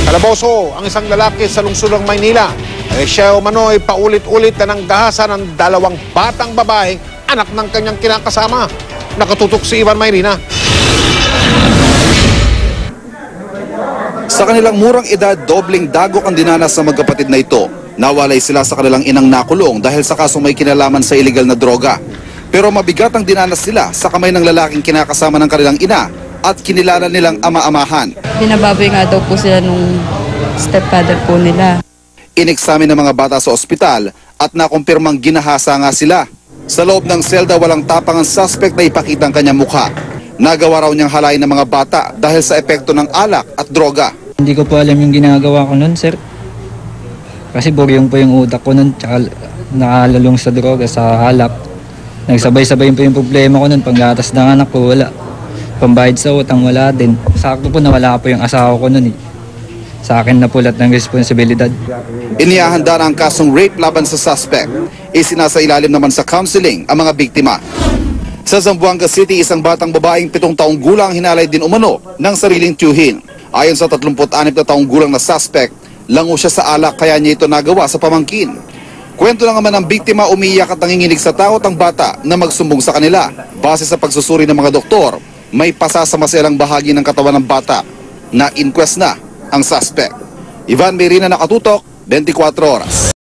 Kalaboso ang isang lalaki sa lungsod ng Maynila. Siya umano ay paulit-ulit na nanggahasan ng dalawang batang babae, anak ng kanyang kinakasama. Nakatutok si Ivan Mayrina. Sa kanilang murang edad, dobling dagok ang dinanas ng magkapatid na ito. Nawalay sila sa kanilang inang nakulong dahil sa kasong may kinalaman sa iligal na droga. Pero mabigat ang dinanas sila sa kamay ng lalaking kinakasama ng kanilang ina at kinilala nilang ama-amahan. Binababoy nga daw po sila nung stepfather po nila. Ineksamin ng mga bata sa ospital at nakumpirmang ginahasa nga sila. Sa loob ng selda, walang tapang ang suspect na ipakita ang kanyang mukha. Nagawa raw niyang halayin ng mga bata dahil sa epekto ng alak at droga. Hindi ko po alam yung ginagawa ko nun, sir. Kasi buryong po yung utak ko nun, tsaka nakalalong sa droga, sa alak. Nagsabay-sabay po yung problema ko nun, panggatas ng anak ko, wala. Pambayad sa utang, wala din. Sakto po nawala po yung asawa ko nun eh. Sa akin na po lahat ng responsibilidad. Inihahanda na ang kasong rape laban sa suspect. Isinasailalim naman sa counseling ang mga biktima. Sa Zamboanga City, isang batang babaeng 7 taong gulang hinalay din umano ng sariling tiyuhin. Ayon sa 36 na taong gulang na suspect, lango siya sa alak kaya niya ito nagawa sa pamangkin. Kwento na naman ng biktima, umiiyak at nanginginig sa takot ang bata na magsumbong sa kanila. Base sa pagsusuri ng mga doktor, may pasasamaselang bahagi ng katawan ng bata na inquest na ang suspect. Ivan Mayrina, nakatutok, 24 oras.